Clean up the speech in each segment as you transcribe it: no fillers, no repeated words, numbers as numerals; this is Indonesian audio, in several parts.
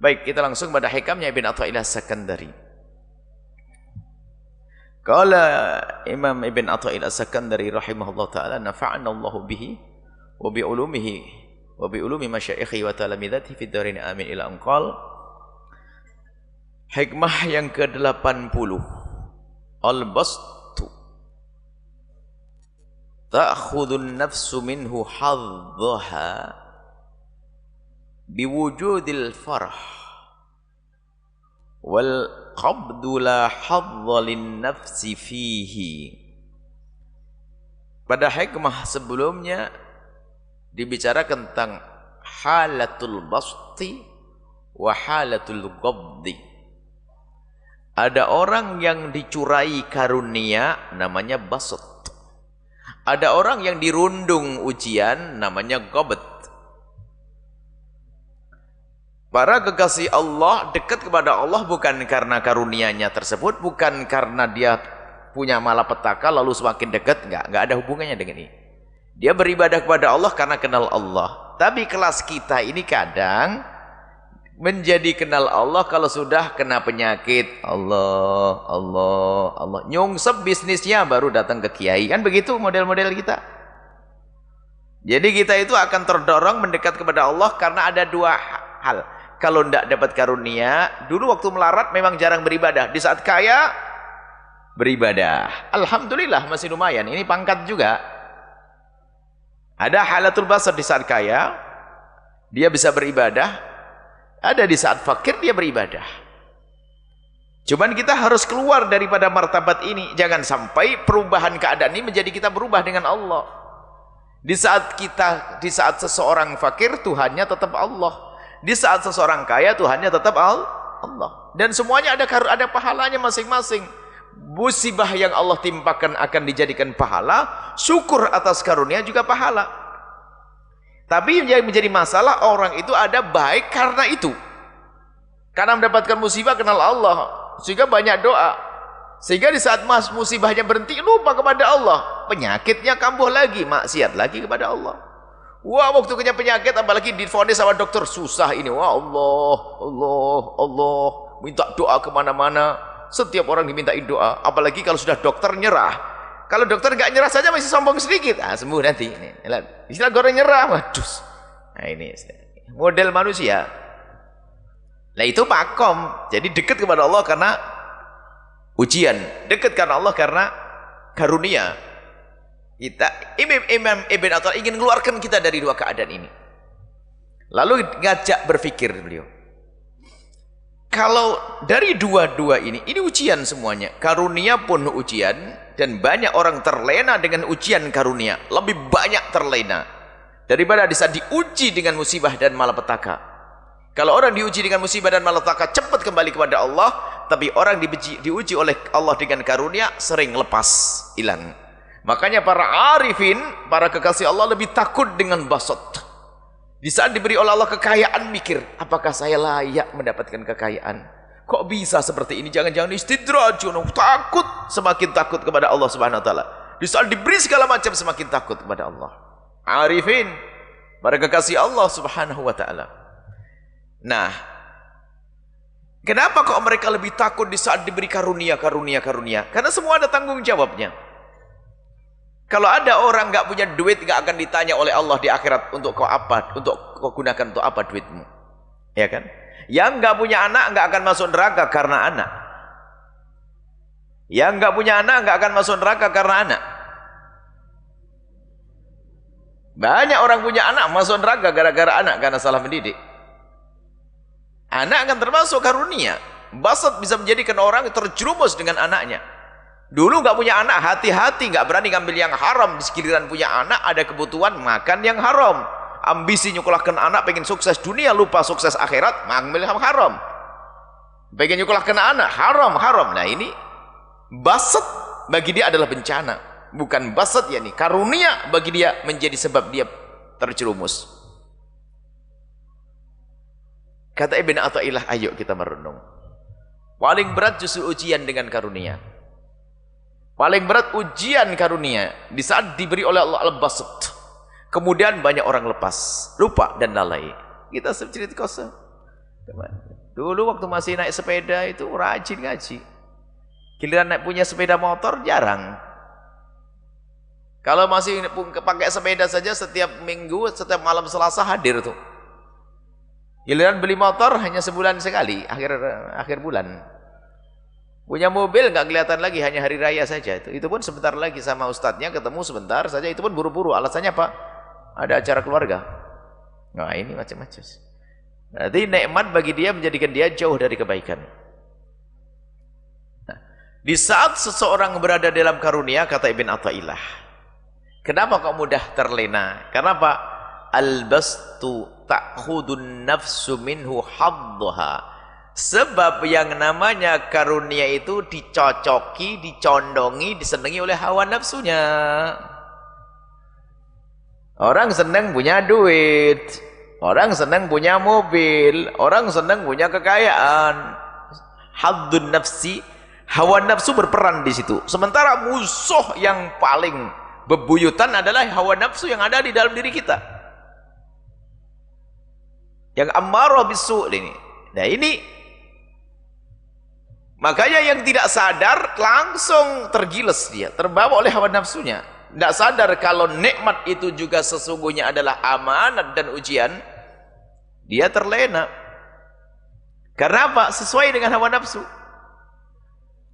Baik, kita langsung pada hikamnya Ibn Atha'illah As-Sakandari. Qala Imam Ibn Atha'illah As-Sakandari rahimahullah ta'ala, nafa'ana Allahu bihi wa bi ulumihi wa bi ulumi masyaikhi wa talamidatihi fid darin amin ila anqal. Hikmah yang ke-80, al-bastu ta'khudun nafsu minhu haddaha biwujudil farah wal qabdu la hadda lin nafsi fihi. Pada hikmah sebelumnya dibicarakan tentang halatul basti wa halatul qabdi. Ada orang yang dicurai karunia namanya basat. Ada orang yang dirundung ujian namanya qabd. Para kekasih Allah dekat kepada Allah bukan karena karunianya tersebut, bukan karena dia punya malapetaka lalu semakin dekat, enggak ada hubungannya dengan ini. Dia beribadah kepada Allah karena kenal Allah. Tapi kelas kita ini kadang menjadi kenal Allah kalau sudah kena penyakit. Allah, Allah, Allah. Nyungsep bisnisnya baru datang ke kiai. Kan begitu model-model kita. Jadi kita itu akan terdorong mendekat kepada Allah karena ada dua hal. Kalau tidak dapat karunia, dulu waktu melarat memang jarang beribadah. Di saat kaya, beribadah. Alhamdulillah masih lumayan. Ini pangkat juga. Ada halatul basar di saat kaya, dia bisa beribadah. Ada di saat fakir dia beribadah. Cuman kita harus keluar daripada martabat ini. Jangan sampai perubahan keadaan ini menjadi kita berubah dengan Allah. Di saat seseorang fakir, Tuhannya tetap Allah. Di saat seseorang kaya, Tuhannya tetap Allah. Dan semuanya ada pahalanya masing-masing. Musibah yang Allah timpakan akan dijadikan pahala. Syukur atas karunia juga pahala. Tapi yang menjadi masalah, orang itu ada baik karena itu. Karena mendapatkan musibah kenal Allah, sehingga banyak doa. Sehingga di saat musibahnya berhenti, lupa kepada Allah. Penyakitnya kambuh lagi, maksiat lagi kepada Allah. Wah, waktu punya penyakit, apalagi divonis sama dokter, susah ini. Wah, Allah, Allah, Allah. Minta doa kemana-mana. Setiap orang dimintain doa. Apalagi kalau sudah dokter nyerah. Kalau dokter nggak nyerah saja masih sombong sedikit, sembuh nanti. Istilah goreng nyerah, waduh. Nah ini model manusia. Nah itu pakom. Jadi dekat kepada Allah karena ujian, dekat karena Allah karena karunia. Imam Ibn Atha'illah ingin mengeluarkan kita dari dua keadaan ini. Lalu ngajak berpikir beliau. Kalau dari dua-dua ini ujian semuanya. Karunia pun ujian. Dan banyak orang terlena dengan ujian karunia. Lebih banyak terlena daripada di saat diuji dengan musibah dan malapetaka. Kalau orang diuji dengan musibah dan malapetaka cepat kembali kepada Allah. Tapi orang diuji oleh Allah dengan karunia sering lepas, hilang. Makanya para arifin, para kekasih Allah lebih takut dengan basat. Di saat diberi oleh Allah kekayaan, mikir, apakah saya layak mendapatkan kekayaan? Kok bisa seperti ini? Jangan-jangan istidraj. Takut, semakin takut kepada Allah Subhanahu wa taala. Di saat diberi segala macam semakin takut kepada Allah. Arifin, para kekasih Allah Subhanahu wa taala. Nah, kenapa kok mereka lebih takut di saat diberi karunia? Karena semua ada tanggung jawabnya. Kalau ada orang nggak punya duit, nggak akan ditanya oleh Allah di akhirat untuk kau apa, untuk kau gunakan untuk apa duitmu, ya kan? Yang nggak punya anak nggak akan masuk neraka karena anak. Yang nggak punya anak nggak akan masuk neraka karena anak. Banyak orang punya anak masuk neraka gara-gara anak, karena salah mendidik. Anak akan termasuk karunia. Basat bisa menjadikan orang terjerumus dengan anaknya. Dulu nggak punya anak, hati-hati, nggak berani ngambil yang haram. Di sekalian punya anak, ada kebutuhan makan yang haram. Ambisi nyekolahkan anak, pengen sukses dunia, lupa sukses akhirat, ngambil yang haram. Pengen nyekolahkan anak, haram. Nah ini basat bagi dia adalah bencana. Bukan basat ya nih, karunia bagi dia menjadi sebab dia terjerumus. Kata Ibn Atha'illah, ayo kita merenung. Paling berat justru ujian dengan karunia. Paling berat ujian karunia di saat diberi oleh Allah al-basat. Kemudian banyak orang lepas, lupa dan lalai. Kita cerita kosong. Dulu waktu masih naik sepeda itu rajin ngaji. Giliran naik punya sepeda motor jarang. Kalau masih pakai sepeda saja setiap minggu, setiap malam Selasa hadir tuh. Giliran beli motor hanya sebulan sekali, akhir bulan. Punya mobil nggak kelihatan lagi, hanya hari raya saja. Itu pun sebentar lagi sama ustadznya ketemu sebentar saja. Itu pun buru-buru. Alasannya apa? Ada acara keluarga. Nah ini macam-macam. Berarti nikmat bagi dia menjadikan dia jauh dari kebaikan. Nah, di saat seseorang berada dalam karunia, kata Ibn Athaillah, kenapa kok mudah terlena? Karena apa? Al-bastu ta'khudun nafsu minhu haddaha. Sebab yang namanya karunia itu dicocoki, dicondongi, disenangi oleh hawa nafsunya. Orang senang punya duit, orang senang punya mobil, orang senang punya kekayaan. Haddun nafsi, hawa nafsu berperan di situ. Sementara musuh yang paling bebuyutan adalah hawa nafsu yang ada di dalam diri kita, yang ammarah bisu' ini. Nah ini makanya yang tidak sadar langsung tergiles dia, terbawa oleh hawa nafsunya. Tidak sadar kalau nikmat itu juga sesungguhnya adalah amanat dan ujian, dia terlena. Karena apa? Sesuai dengan hawa nafsu.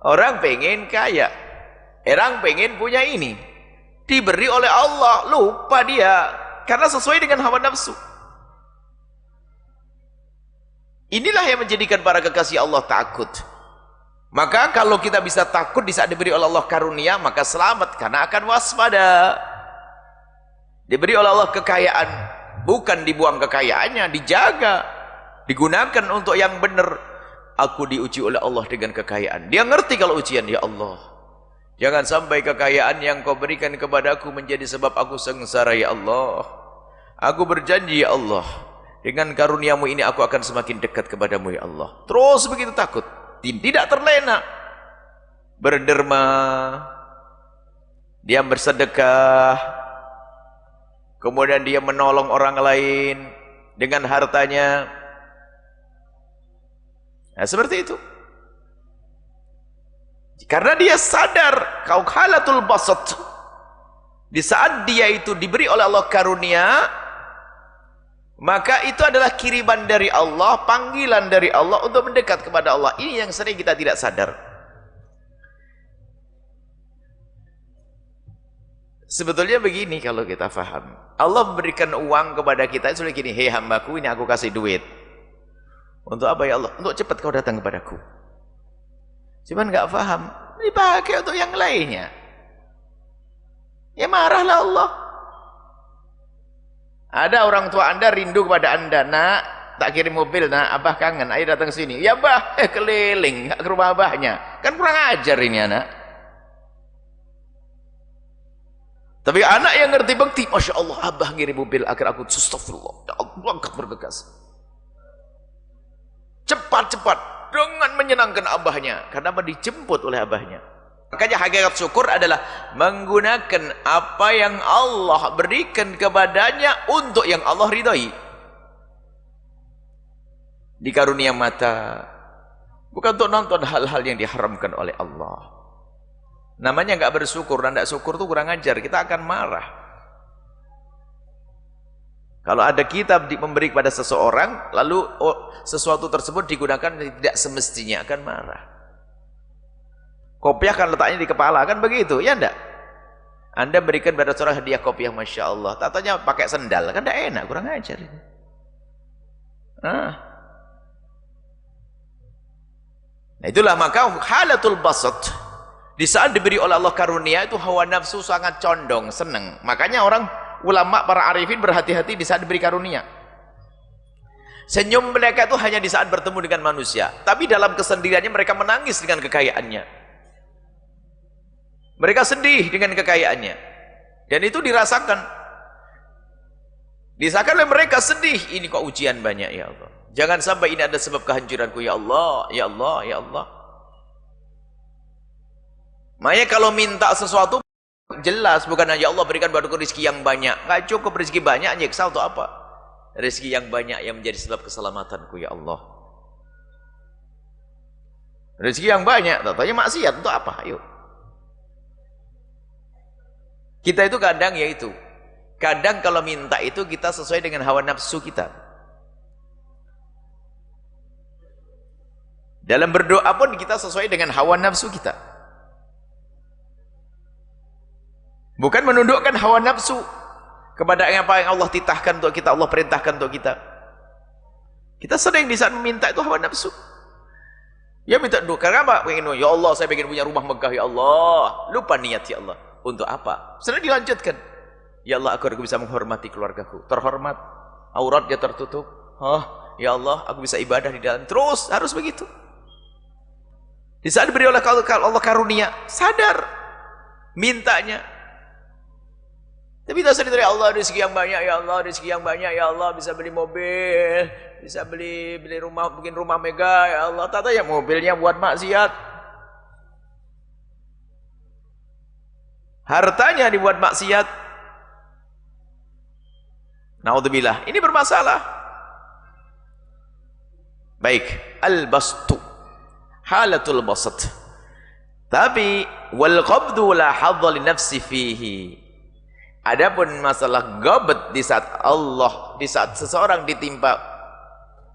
Orang pengen kaya, orang pengen punya ini, diberi oleh Allah, lupa dia karena sesuai dengan hawa nafsu. Inilah yang menjadikan para kekasih Allah takut. Maka kalau kita bisa takut di saat diberi oleh Allah karunia, maka selamat karena akan waspada. Diberi oleh Allah kekayaan, bukan dibuang kekayaannya, dijaga, digunakan untuk yang benar. Aku diuji oleh Allah dengan kekayaan. Dia ngerti kalau ujian, ya Allah, jangan sampai kekayaan yang kau berikan kepadaku menjadi sebab aku sengsara, ya Allah. Aku berjanji, ya Allah, dengan karuniamu ini aku akan semakin dekat kepadamu, ya Allah. Terus begitu takut, tidak terlena, berderma, dia bersedekah, kemudian dia menolong orang lain dengan hartanya. Nah seperti itu. Karena dia sadar kau khalatul basat, di saat dia itu diberi oleh Allah karunia, maka itu adalah kiriman dari Allah, panggilan dari Allah untuk mendekat kepada Allah. Ini yang sering kita tidak sadar. Sebetulnya begini kalau kita faham. Allah memberikan uang kepada kita, itu gini, hei hambaku, ini aku kasih duit. Untuk apa ya Allah? Untuk cepat kau datang kepadaku. Cuman nggak faham, dipakai untuk yang lainnya. Ya marahlah Allah. Ada orang tua anda rindu kepada anda, nak, tak kirim mobil, nak, abah kangen, ayo datang sini. Ya bah, keliling, nggak ke rumah abahnya. Kan kurang ajar ini anak. Tapi anak yang ngerti bakti, Masya Allah, abah ngirim mobil agar aku, astagfirullah, ya Allah, bergegas. Cepat-cepat, dengan menyenangkan abahnya. Karena apa? Dijemput oleh abahnya. Makanya hakikat syukur adalah menggunakan apa yang Allah berikan kepadanya untuk yang Allah ridhai. Dikarunia mata, bukan untuk nonton hal-hal yang diharamkan oleh Allah. Namanya nggak bersyukur, dan tidak syukur itu kurang ajar, kita akan marah. Kalau ada kita memberi kepada seseorang, lalu sesuatu tersebut digunakan tidak semestinya, akan marah. Kopiah kan letaknya di kepala, kan begitu, ya enggak? Anda berikan pada seorang hadiah kopiah, Masya Allah, tatanya pakai sendal, kan tidak enak, kurang ajar. Nah itulah maka halatul basat. Di saat diberi oleh Allah karunia itu hawa nafsu sangat condong, senang. Makanya orang ulama, para arifin berhati-hati di saat diberi karunia. Senyum mereka itu hanya di saat bertemu dengan manusia, tapi dalam kesendiriannya mereka menangis dengan kekayaannya. Mereka sedih dengan kekayaannya, dan itu dirasakan oleh mereka, sedih. Ini kok ujian banyak, ya Allah, jangan sampai ini ada sebab kehancuranku, ya Allah, ya Allah, ya Allah. Makanya kalau minta sesuatu jelas, bukan hanya Allah berikan padaku rezeki yang banyak. Nggak cukup rezeki banyak, nyiksa untuk apa? Rezeki yang banyak yang menjadi sebab keselamatanku, ya Allah. Rezeki yang banyak, tanya maksiat untuk apa? Ayo. Kita itu kadang yaitu, kadang kalau minta itu kita sesuai dengan hawa nafsu kita. Dalam berdoa pun kita sesuai dengan hawa nafsu kita. Bukan menundukkan hawa nafsu kepada apa yang Allah titahkan untuk kita, Allah perintahkan untuk kita. Kita sering di saat meminta itu hawa nafsu. Ya minta doa, karena apa? Pengen, ya Allah saya pengen punya rumah megah ya Allah. Lupa niat ya Allah. Untuk apa? Setelah dilanjutkan. Ya Allah agar aku bisa menghormati keluargaku. Terhormat. Auratnya tertutup. Ya Allah aku bisa ibadah di dalam. Terus harus begitu. Di saat diberi oleh Allah karunia, sadar mintanya. Tapi tak sadar ya Allah rezeki yang banyak ya Allah, rezeki yang banyak ya Allah, bisa beli mobil, bisa beli rumah, bikin rumah megah ya Allah. Tak tahu ya mobilnya buat maksiat, hartanya dibuat maksiat. Naudzubillah, ini bermasalah. Baik, al-bastu, halatul basat. Tapi wal qabdu la hadza li nafsi fihi. Adapun masalah ghabat di saat seseorang ditimpa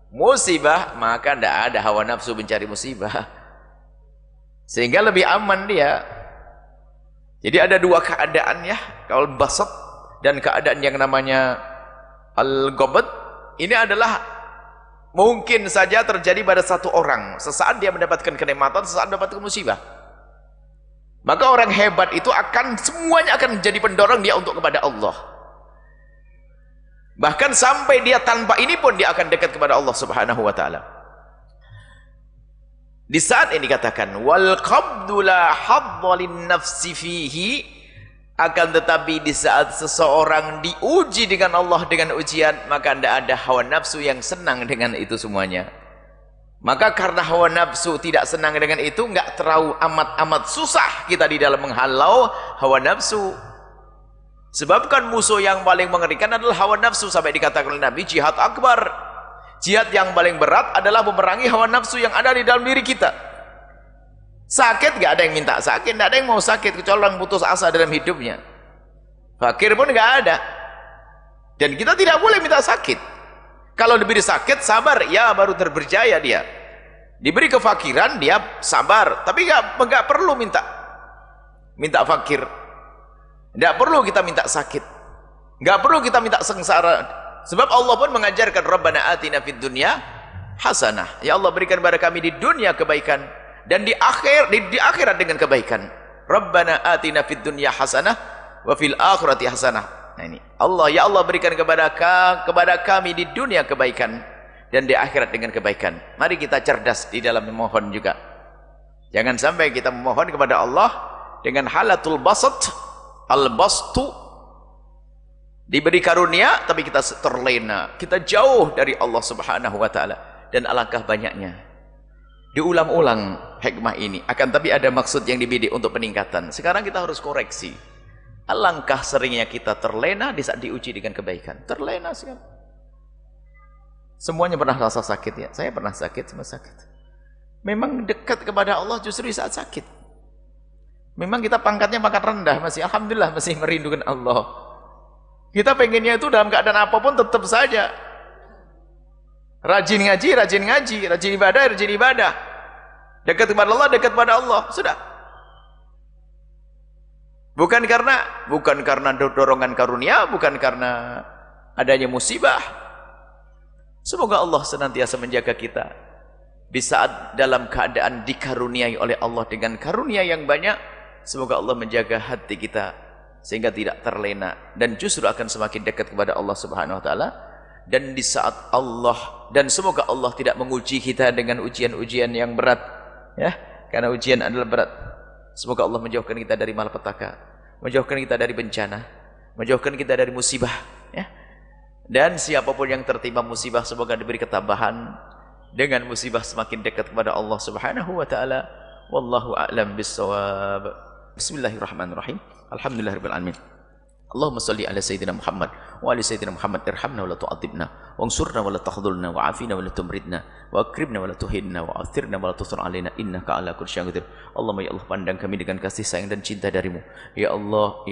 musibah, maka tidak ada hawa nafsu mencari musibah, sehingga lebih aman dia. Jadi ada dua keadaan ya, kalau basat dan keadaan yang namanya al-ghabat. Ini adalah mungkin saja terjadi pada satu orang, sesaat dia mendapatkan kenikmatan, sesaat mendapatkan musibah. Maka orang hebat itu semuanya akan menjadi pendorong dia untuk kepada Allah. Bahkan sampai dia tanpa ini pun dia akan dekat kepada Allah Subhanahu wa taala. Di saat ini dikatakan wal qabdu la hadza lin nafsi fihi, akan tetapi di saat seseorang diuji dengan Allah dengan ujian, maka tidak ada hawa nafsu yang senang dengan itu semuanya. Maka karena hawa nafsu tidak senang dengan itu, enggak terlalu amat susah kita di dalam menghalau hawa nafsu. Sebabkan musuh yang paling mengerikan adalah hawa nafsu, sampai dikatakan oleh Nabi jihad akbar. Jihad yang paling berat adalah memerangi hawa nafsu yang ada di dalam diri kita. Sakit enggak ada yang minta sakit, enggak ada yang mau sakit kecuali orang putus asa dalam hidupnya. Fakir pun enggak ada. Dan kita tidak boleh minta sakit. Kalau diberi sakit, sabar, ya baru terberjaya dia. Diberi kefakiran, dia sabar. Tapi enggak perlu minta fakir. Enggak perlu kita minta sakit. Enggak perlu kita minta sengsara. Sebab Allah pun mengajarkan Rabbana atina fid dunya hasanah. Ya Allah berikan kepada kami di dunia kebaikan dan di akhirat dengan kebaikan. Rabbana atina fid dunya hasanah wa fil akhirati hasanah. Nah ini Allah, ya Allah berikan kepada kami di dunia kebaikan dan di akhirat dengan kebaikan. Mari kita cerdas di dalam memohon juga. Jangan sampai kita memohon kepada Allah dengan halatul basat, al-bastu, diberi karunia tapi kita terlena, kita jauh dari Allah Subhanahu wa taala. Dan alangkah banyaknya diulang-ulang hikmah ini, akan tapi ada maksud yang dibidik untuk peningkatan. Sekarang kita harus koreksi. Alangkah seringnya kita terlena di saat diuji dengan kebaikan. Terlena sekali. Semuanya pernah rasa sakit ya. Saya pernah sakit, semua sakit. Memang dekat kepada Allah justru di saat sakit. Memang kita pangkatnya pangkat rendah masih, alhamdulillah masih merindukan Allah. Kita pengennya itu dalam keadaan apapun tetap saja rajin ngaji, rajin ibadah. Dekat kepada Allah, dekat kepada Allah. Sudah. Bukan karena dorongan karunia, bukan karena adanya musibah. Semoga Allah senantiasa menjaga kita di saat dalam keadaan dikaruniai oleh Allah dengan karunia yang banyak. Semoga Allah menjaga hati kita sehingga tidak terlena dan justru akan semakin dekat kepada Allah Subhanahu wa taala. Dan di saat semoga Allah tidak menguji kita dengan ujian-ujian yang berat ya, karena ujian adalah berat. Semoga Allah menjauhkan kita dari malapetaka, menjauhkan kita dari bencana, menjauhkan kita dari musibah ya. Dan siapapun yang tertimpa musibah semoga diberi ketabahan dengan musibah semakin dekat kepada Allah Subhanahu wa taala. Wallahu a'lam bissawab. Bismillahirrahmanirrahim. Alhamdulillahirabbil alamin. Allahumma salli ala Sayyidina Muhammad wa ala Sayyidina Muhammad irhamna wa la tu'adzibna wansurna wa la takhdhulna wa afina wa la tumridna wa akrimna wa la tuhinna wa athirna wa la tusur alaina innaka ala kulli syai'in qadir. Allahumma ya Allah, pandang kami dengan kasih sayang dan cinta darimu. Ya Allah,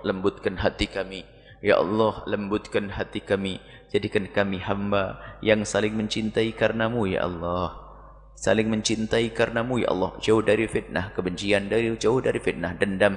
lembutkan hati kami. Ya Allah, lembutkan hati kami, jadikan kami hamba yang saling mencintai karenamu ya Allah. Saling mencintai karenamu ya Allah, jauh dari fitnah kebencian, jauh dari fitnah dendam,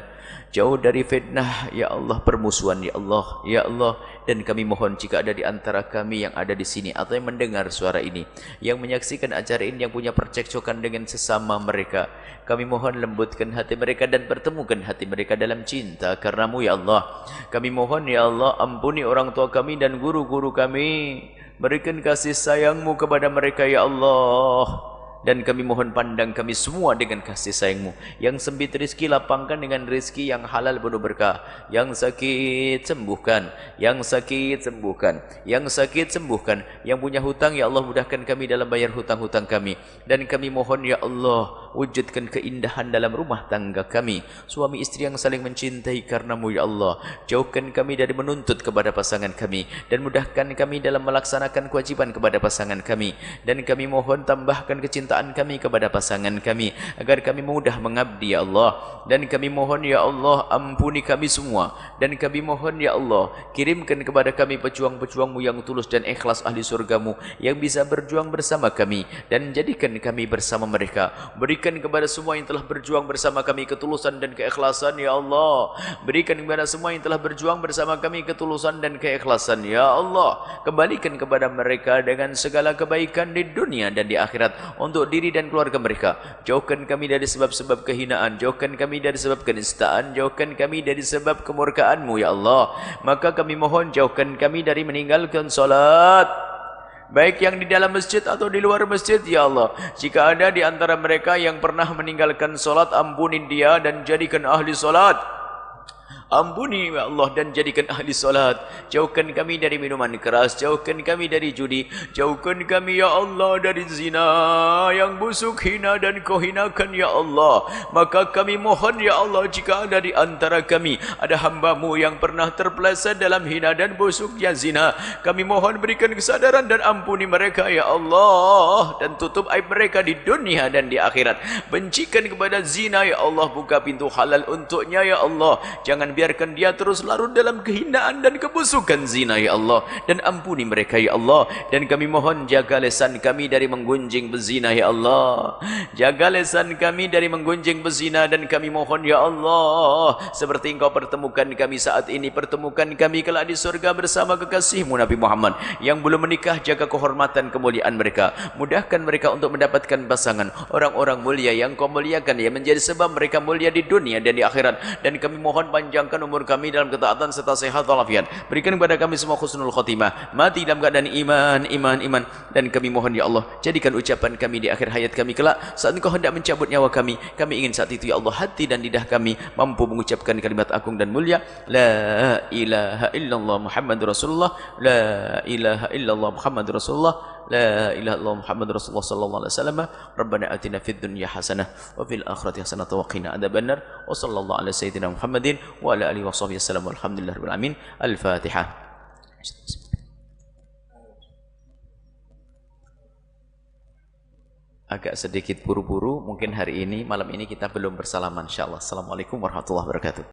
jauh dari fitnah ya Allah permusuhan ya Allah. Dan kami mohon jika ada di antara kami yang ada di sini atau yang mendengar suara ini, yang menyaksikan acara ini, yang punya percekcokan dengan sesama mereka, kami mohon lembutkan hati mereka dan pertemukan hati mereka dalam cinta karenamu ya Allah. Kami mohon ya Allah, ampuni orang tua kami dan guru-guru kami, berikan kasih sayangmu kepada mereka ya Allah. Dan kami mohon pandang kami semua dengan kasih sayangmu. Yang sempit rezeki lapangkan dengan rezeki yang halal penuh berkah. Yang sakit sembuhkan. Yang sakit sembuhkan. Yang sakit sembuhkan. Yang punya hutang ya Allah, mudahkan kami dalam bayar hutang-hutang kami. Dan kami mohon ya Allah, wujudkan keindahan dalam rumah tangga kami. Suami istri yang saling mencintai karenamu ya Allah. Jauhkan kami dari menuntut kepada pasangan kami. Dan mudahkan kami dalam melaksanakan kewajiban kepada pasangan kami. Dan kami mohon tambahkan kecintaan kami kepada pasangan kami, agar kami mudah mengabdi ya Allah. Dan kami mohon ya Allah, ampuni kami semua. Dan kami mohon ya Allah, kirimkan kepada kami pejuang-pejuangmu yang tulus dan ikhlas ahli surgamu, yang bisa berjuang bersama kami, dan jadikan kami bersama mereka. Berikan kepada semua yang telah berjuang bersama kami ketulusan dan keikhlasan ya Allah. Berikan kepada semua yang telah berjuang bersama kami ketulusan dan keikhlasan ya Allah. Kembalikan kepada mereka dengan segala kebaikan di dunia dan di akhirat untuk diri dan keluarga mereka. Jauhkan kami dari sebab-sebab kehinaan, jauhkan kami dari sebab kenistaan, jauhkan kami dari sebab kemurkaanmu ya Allah. Maka kami mohon jauhkan kami dari meninggalkan solat, baik yang di dalam masjid atau di luar masjid ya Allah. Jika ada di antara mereka yang pernah meninggalkan solat, ampuni dia dan jadikan ahli solat. Ampuni ya Allah dan jadikan ahli salat. Jauhkan kami dari minuman keras, jauhkan kami dari judi, jauhkan kami ya Allah dari zina yang busuk, hina dan kau hinakan ya Allah. Maka kami mohon ya Allah, jika ada di antara kami ada hamba-Mu yang pernah terpeleset dalam hina dan busuknya zina, kami mohon berikan kesadaran dan ampuni mereka ya Allah, dan tutup aib mereka di dunia dan di akhirat. Bencikan kepada zina ya Allah, buka pintu halal untuknya ya Allah. Jangan biarkan dia terus larut dalam kehinaan dan kebusukan zina ya Allah, dan ampuni mereka ya Allah. Dan kami mohon jaga lisan kami dari menggunjing berzina ya Allah. Jaga lisan kami dari menggunjing berzina, dan kami mohon ya Allah, seperti Engkau pertemukan kami saat ini, pertemukan kami kelak di surga bersama kekasih-Mu Nabi Muhammad. Yang belum menikah, jaga kehormatan kemuliaan mereka, mudahkan mereka untuk mendapatkan pasangan orang-orang mulia yang Kau muliakan, yang menjadi sebab mereka mulia di dunia dan di akhirat. Dan kami mohon panjangkan umur kami dalam ketaatan serta sehat walafiat. Berikan kepada kami semua husnul khotimah, mati dalam keadaan iman. Dan kami mohon ya Allah, jadikan ucapan kami di akhir hayat kami kelak, saat Engkau hendak mencabut nyawa kami ingin saat itu ya Allah, hati dan lidah kami mampu mengucapkan kalimat agung dan mulia, la ilaha illallah Muhammadur Rasulullah, la ilaha illallah Muhammadur Rasulullah, la ilaha illallah Muhammadur Rasulullah sallallahu alaihi wasallam. Rabbana atina fid dunya hasanah wa fil akhirati hasanah wa qina adzabannar. Wa sallallahu ala sayyidina Muhammadin wa ala alihi washabihi wasallam. Walhamdulillahirabbil alamin. Al-Fatihah. Agak sedikit buru-buru, mungkin hari ini malam ini kita belum bersalaman insyaallah. Assalamualaikum warahmatullahi wabarakatuh.